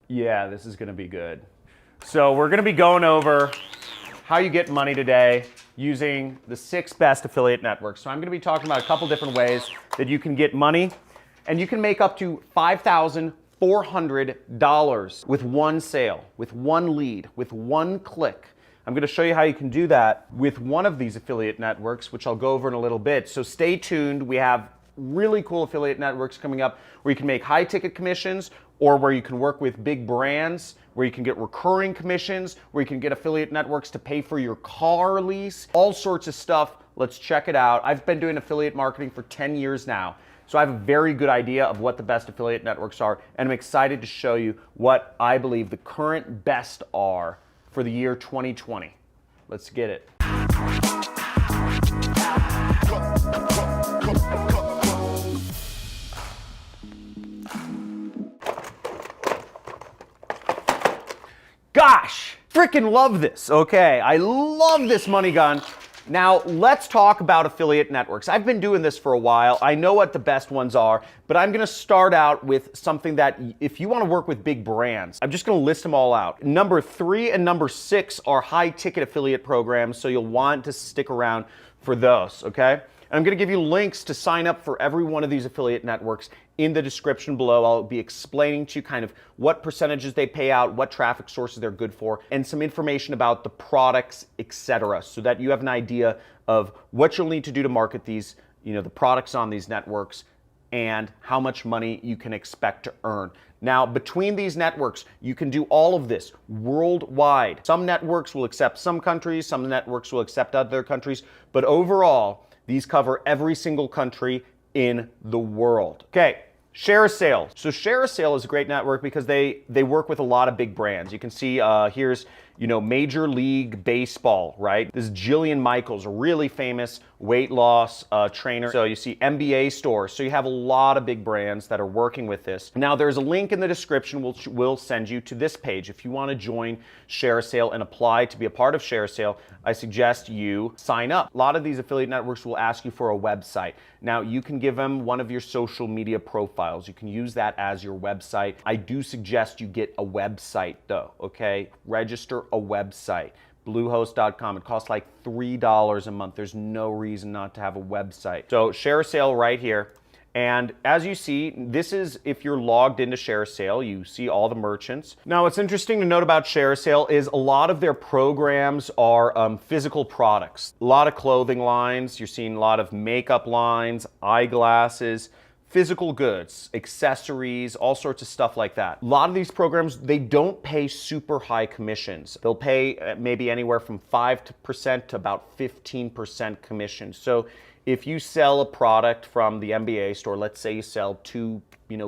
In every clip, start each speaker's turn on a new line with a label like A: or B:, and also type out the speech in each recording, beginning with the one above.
A: Yeah, this is gonna be good. So we're gonna be going over how you get money today using the 6 best affiliate networks. So I'm gonna be talking about a couple different ways that you can get money, and you can make up to $5,400 with one sale, with one lead, with one click. I'm gonna show you how you can do that with one of these affiliate networks, which I'll go over in a little bit. So stay tuned. We have really cool affiliate networks coming up where you can make high ticket commissions, or where you can work with big brands, where you can get recurring commissions, where you can get affiliate networks to pay for your car lease, all sorts of stuff. Let's check it out. I've been doing affiliate marketing for 10 years now, so I have a very good idea of what the best affiliate networks are, and I'm excited to show you what I believe the current best are for the year 2020. Let's get it. Gosh, freaking love this. Okay, I love this money gun. Now, let's talk about affiliate networks. I've been doing this for a while. I know what the best ones are, but I'm gonna start out with something that if you wanna work with big brands, I'm just gonna list them all out. Number 3 and number 6 are high ticket affiliate programs, so you'll want to stick around for those, okay? And I'm gonna give you links to sign up for every one of these affiliate networks in the description below. I'll be explaining to you kind of what percentages they pay out, what traffic sources they're good for, and some information about the products, etc., so that you have an idea of what you'll need to do to market these, the products on these networks, and how much money you can expect to earn. Now, between these networks, you can do all of this worldwide. Some networks will accept some countries, some networks will accept other countries, but overall, these cover every single country in the world. Okay, ShareASale. So ShareASale is a great network because they work with a lot of big brands. You can see here's Major League Baseball, right? This is Jillian Michaels, a really famous weight loss trainer. So you see NBA stores. So you have a lot of big brands that are working with this. Now there's a link in the description which will send you to this page. If you want to join ShareASale and apply to be a part of ShareASale, I suggest you sign up. A lot of these affiliate networks will ask you for a website. Now you can give them one of your social media profiles. You can use that as your website. I do suggest you get a website though, okay? Register a website. Bluehost.com. It costs like $3 a month. There's no reason not to have a website. So ShareASale right here. And as you see, this is if you're logged into ShareASale, you see all the merchants. Now, what's interesting to note about ShareASale is a lot of their programs are physical products. A lot of clothing lines. You're seeing a lot of makeup lines, eyeglasses, physical goods, accessories, all sorts of stuff like that. A lot of these programs, they don't pay super high commissions. They'll pay maybe anywhere from 5% to about 15% commission. So if you sell a product from the NBA store, let's say you sell 2,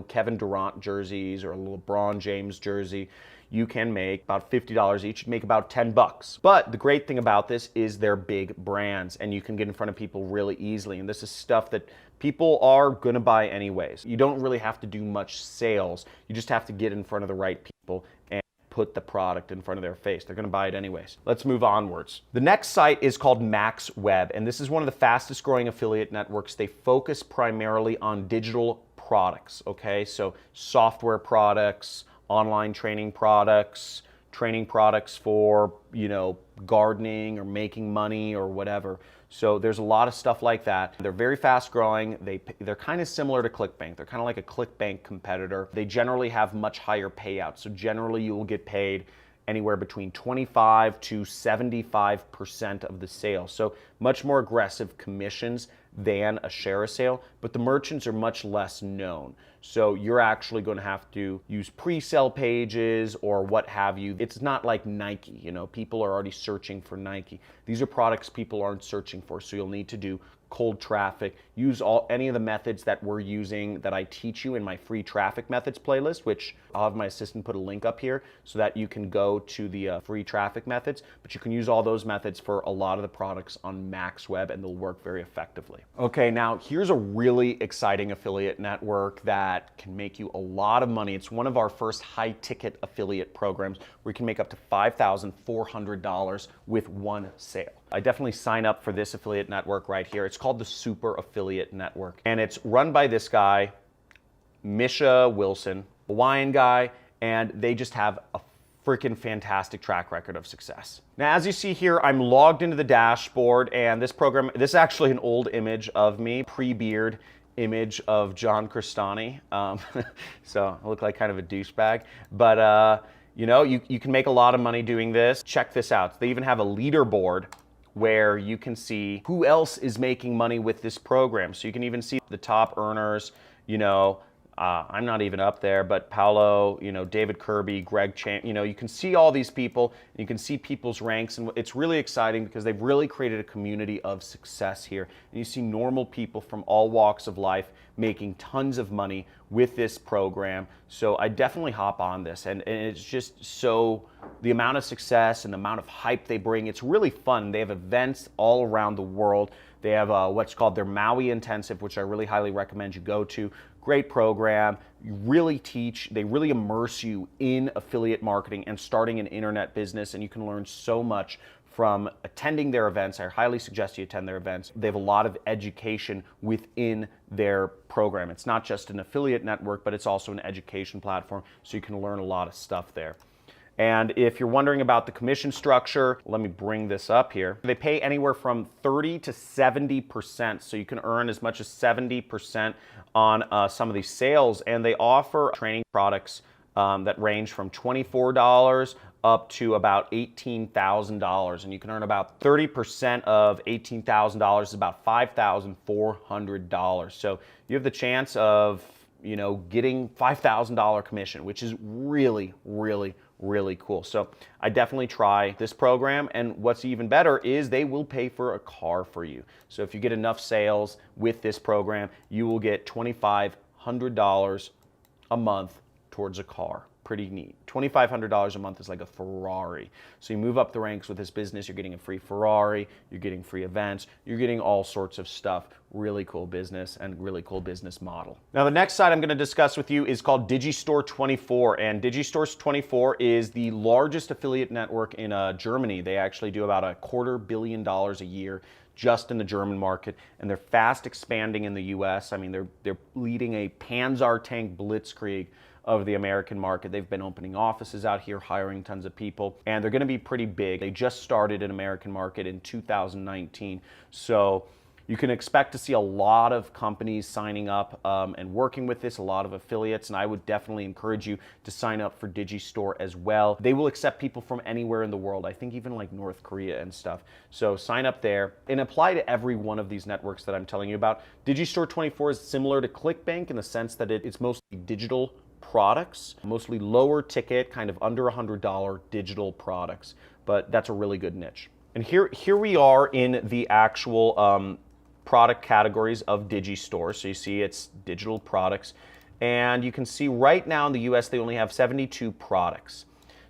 A: Kevin Durant jerseys or a LeBron James jersey, you can make about $50 each, make about $10. But the great thing about this is they're big brands and you can get in front of people really easily. And this is stuff that people are gonna buy anyways. You don't really have to do much sales. You just have to get in front of the right people and put the product in front of their face. They're gonna buy it anyways. Let's move onwards. The next site is called MaxWeb, and this is one of the fastest growing affiliate networks. They focus primarily on digital products, okay? So software products, online training products for, gardening or making money or whatever. So there's a lot of stuff like that. They're very fast growing. They're kind of similar to Clickbank. They're kind of like a Clickbank competitor. They generally have much higher payouts. So generally you will get paid anywhere between 25 to 75% of the sale. So much more aggressive commissions than a ShareASale, but the merchants are much less known. So you're actually going to have to use pre-sale pages or what have you. It's not like Nike, people are already searching for Nike. These are products people aren't searching for, so you'll need to do cold traffic, use any of the methods that we're using that I teach you in my free traffic methods playlist, which I'll have my assistant put a link up here so that you can go to the free traffic methods, but you can use all those methods for a lot of the products on MaxWeb and they'll work very effectively. Okay, now here's a really exciting affiliate network that can make you a lot of money. It's one of our first high ticket affiliate programs where you can make up to $5,400 with one sale. I definitely sign up for this affiliate network right here. It's called the Super Affiliate Network, and it's run by this guy, Misha Wilson, Hawaiian guy, and they just have a freaking fantastic track record of success. Now, as you see here, I'm logged into the dashboard, and this program, this is actually an old image of me, pre-beard image of John Crestani. So I look like kind of a douchebag, but you know, you can make a lot of money doing this. Check this out. They even have a leaderboard where you can see who else is making money with this program. So you can even see the top earners, you know, I'm not even up there, but Paolo, you know, David Kirby, Greg Chan, you know, you can see all these people, and you can see people's ranks, and it's really exciting because they've really created a community of success here. And you see normal people from all walks of life making tons of money with this program. So I definitely hop on this, and it's just so, the amount of success and the amount of hype they bring, it's really fun. They have events all around the world. They have what's called their Maui Intensive, which I really highly recommend you go to. Great program. You really teach, they really immerse you in affiliate marketing and starting an internet business, and you can learn so much from attending their events. I highly suggest you attend their events. They have a lot of education within their program. It's not just an affiliate network, but it's also an education platform, so you can learn a lot of stuff there. And if you're wondering about the commission structure, let me bring this up here. They pay anywhere from 30 to 70%, so you can earn as much as 70% on some of these sales. And they offer training products that range from $24 up to about $18,000. And you can earn about 30% of $18,000 is about $5,400. So you have the chance of, you know, getting $5,000 commission, which is really, really, really cool. So I definitely try this program, and what's even better is they will pay for a car for you. So if you get enough sales with this program, you will get $2,500 a month towards a car. Pretty neat. $2,500 a month is like a Ferrari. So you move up the ranks with this business, you're getting a free Ferrari, you're getting free events, you're getting all sorts of stuff. Really cool business and really cool business model. Now the next site I'm going to discuss with you is called Digistore24, and Digistore24 is the largest affiliate network in Germany. They actually do about $250 million a year just in the German market, and they're fast expanding in the US. I mean, they're leading a Panzer tank blitzkrieg of the American market. They've been opening offices out here, hiring tons of people, and they're going to be pretty big. They just started an American market in 2019. So you can expect to see a lot of companies signing up and working with this, a lot of affiliates, and I would definitely encourage you to sign up for Digistore as well. They will accept people from anywhere in the world, I think even like North Korea and stuff. So sign up there and apply to every one of these networks that I'm telling you about. Digistore24 is similar to Clickbank in the sense that it's mostly digital products, mostly lower ticket, kind of under $100 digital products, but that's a really good niche. And here we are in the actual product categories of Digistore. So you see it's digital products, and you can see right now in the US they only have 72 products.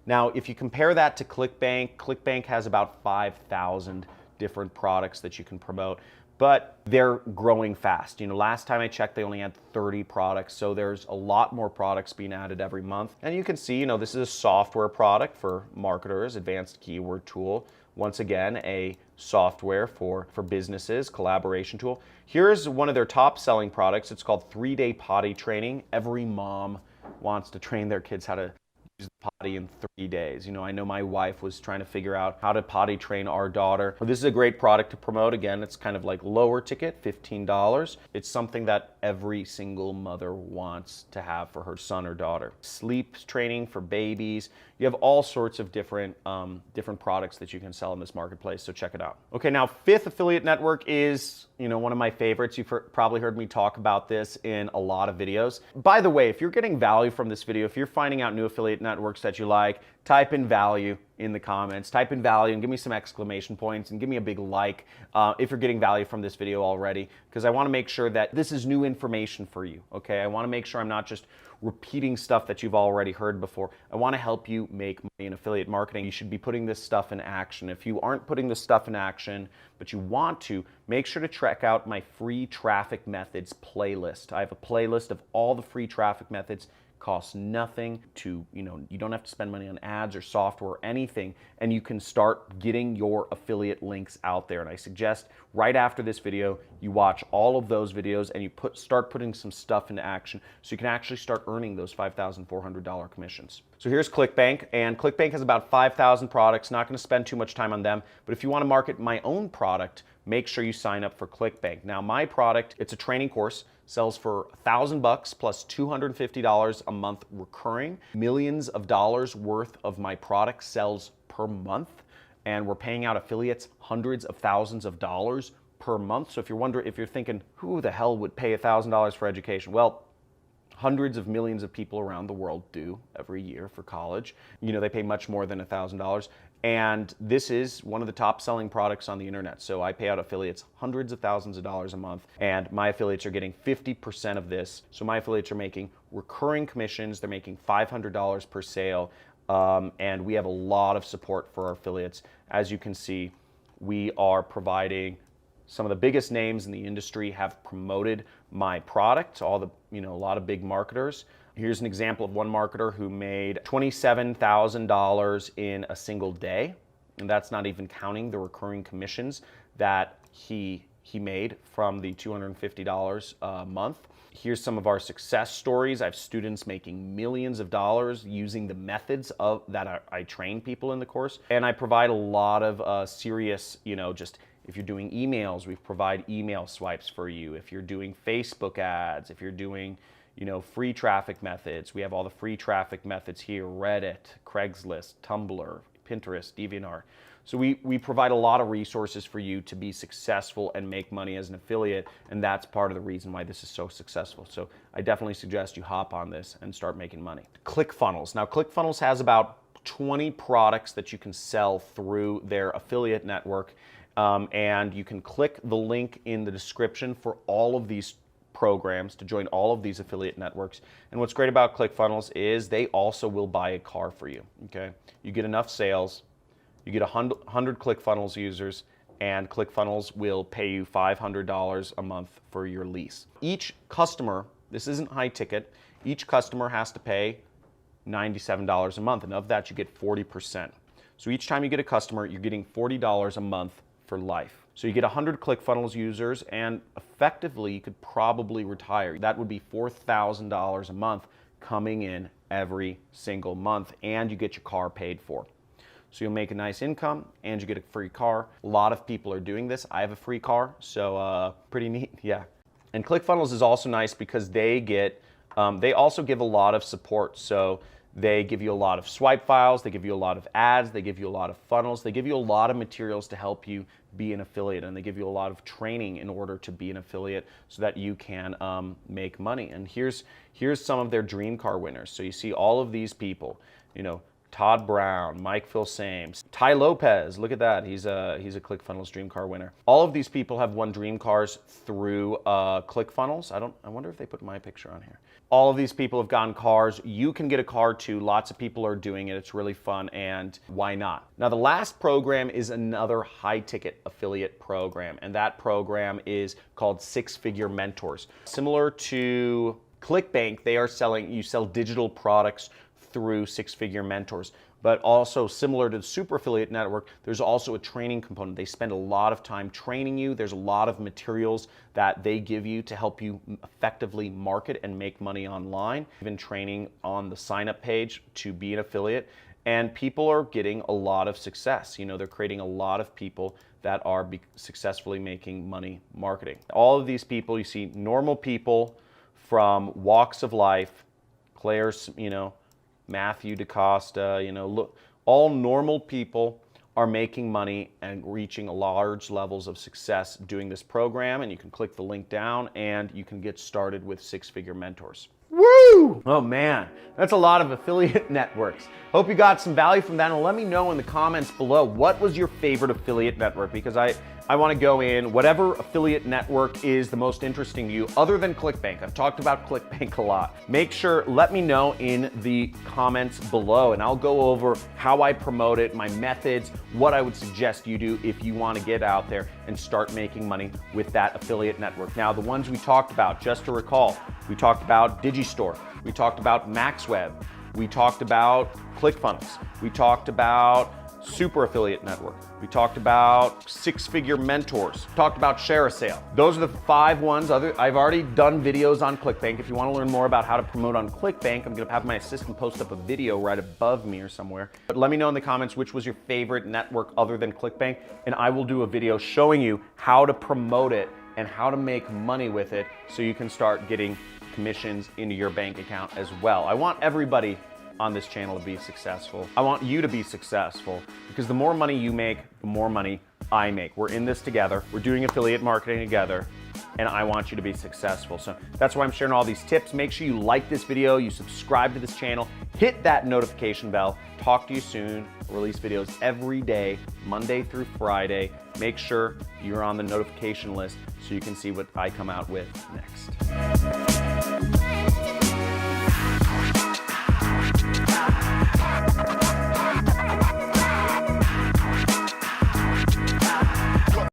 A: Now if you compare that to Clickbank, Clickbank has about 5,000 different products that you can promote, but they're growing fast. You know, last time I checked, they only had 30 products, so there's a lot more products being added every month. And you can see, you know, this is a software product for marketers, advanced keyword tool. Once again, a software for businesses, collaboration tool. Here's one of their top selling products. It's called 3-Day Potty Training. Every mom wants to train their kids how to use the potty in 3 days. You know, I know my wife was trying to figure out how to potty train our daughter. Well, this is a great product to promote. Again, it's kind of like lower ticket, $15. It's something that every single mother wants to have for her son or daughter. Sleep training for babies. You have all sorts of different products that you can sell in this marketplace, so check it out. Okay, now fifth affiliate network is, you know, one of my favorites. You've probably heard me talk about this in a lot of videos. By the way, if you're getting value from this video, if you're finding out new affiliate networks that you like, type in value in the comments. Type in value and give me some exclamation points and give me a big like if you're getting value from this video already, because I want to make sure that this is new information for you, okay? I want to make sure I'm not just repeating stuff that you've already heard before. I want to help you make money in affiliate marketing. You should be putting this stuff in action. If you aren't putting this stuff in action, but you want to, make sure to check out my free traffic methods playlist. I have a playlist of all the free traffic methods costs nothing to, you don't have to spend money on ads or software or anything, and you can start getting your affiliate links out there. And I suggest right after this video, you watch all of those videos and you start putting some stuff into action so you can actually start earning those $5,400 commissions. So here's Clickbank, and Clickbank has about 5,000 products. Not going to spend too much time on them, but if you want to market my own product, make sure you sign up for Clickbank. Now, my product, it's a training course, sells for $1,000 plus $250 a month recurring. Millions of dollars worth of my product sells per month, and we're paying out affiliates hundreds of thousands of dollars per month. So if you're thinking, who the hell would pay $1,000 for education? Well, hundreds of millions of people around the world do every year for college. They pay much more than $1,000. And this is one of the top selling products on the internet. So I pay out affiliates hundreds of thousands of dollars a month, and my affiliates are getting 50% of this. So my affiliates are making recurring commissions. They're making $500 per sale. And we have a lot of support for our affiliates. As you can see, we are providing some of the biggest names in the industry have promoted my product, a lot of big marketers. Here's an example of one marketer who made $27,000 in a single day. And that's not even counting the recurring commissions that he made from the $250 a month. Here's some of our success stories. I have students making millions of dollars using the methods that I train people in the course. And I provide a lot of serious, just if you're doing emails, we provide email swipes for you. If you're doing Facebook ads, if you're doing, free traffic methods, we have all the free traffic methods here: Reddit, Craigslist, Tumblr, Pinterest, DeviantArt. So we provide a lot of resources for you to be successful and make money as an affiliate, and that's part of the reason why this is so successful. So I definitely suggest you hop on this and start making money. ClickFunnels. Now, ClickFunnels has about 20 products that you can sell through their affiliate network, and you can click the link in the description for all of these programs to join all of these affiliate networks. And what's great about ClickFunnels is they also will buy a car for you, okay? You get enough sales, you get 100 ClickFunnels users, and ClickFunnels will pay you $500 a month for your lease. Each customer, this isn't high ticket, each customer has to pay $97 a month, and of that you get 40%. So each time you get a customer, you're getting $40 a month for life. So you get 100 ClickFunnels users, and effectively you could probably retire. That would be $4,000 a month coming in every single month, and you get your car paid for. So you'll make a nice income and you get a free car. A lot of people are doing this. I have a free car, so pretty neat, yeah. And ClickFunnels is also nice because they also give a lot of support. So they give you a lot of swipe files, they give you a lot of ads, they give you a lot of funnels, they give you a lot of materials to help you be an affiliate, and they give you a lot of training in order to be an affiliate so that you can make money. And here's some of their dream car winners. So you see all of these people, Todd Brown, Mike Filsames, Ty Lopez, look at that, he's a ClickFunnels dream car winner. All of these people have won dream cars through ClickFunnels. I wonder if they put my picture on here. All of these people have gotten cars. You can get a car too. Lots of people are doing it. It's really fun, and why not? Now, the last program is another high-ticket affiliate program, and that program is called Six Figure Mentors. Similar to Clickbank, you sell digital products through Six Figure Mentors. But also similar to the Super Affiliate Network, there's also a training component. They spend a lot of time training you. There's a lot of materials that they give you to help you effectively market and make money online. Even training on the sign-up page to be an affiliate. And people are getting a lot of success. They're creating a lot of people that are successfully making money marketing. All of these people, you see normal people from walks of life, Claire's, Matthew DaCosta, look, all normal people are making money and reaching large levels of success doing this program. And you can click the link down and you can get started with Six Figure Mentors. Woo! Oh man, that's a lot of affiliate networks. Hope you got some value from that, and let me know in the comments below, what was your favorite affiliate network? Because I want to go in whatever affiliate network is the most interesting to you other than Clickbank. I've talked about Clickbank a lot. Make sure, let me know in the comments below, and I'll go over how I promote it, my methods, what I would suggest you do if you want to get out there and start making money with that affiliate network. Now, the ones we talked about, just to recall, we talked about Digistore, We talked about MaxWeb. We talked about ClickFunnels. We talked about Super Affiliate Network. We talked about six-figure mentors. Talked about Share a Sale. Those are the 5 ones. I've already done videos on Clickbank. If you want to learn more about how to promote on Clickbank, I'm gonna have my assistant post up a video right above me or somewhere. But let me know in the comments which was your favorite network other than Clickbank, and I will do a video showing you how to promote it and how to make money with it so you can start getting commissions into your bank account as well. I want everybody on this channel to be successful. I want you to be successful because the more money you make, the more money I make. We're in this together. We're doing affiliate marketing together, and I want you to be successful. So that's why I'm sharing all these tips. Make sure you like this video, you subscribe to this channel, hit that notification bell. Talk to you soon. I release videos every day, Monday through Friday. Make sure you're on the notification list so you can see what I come out with next.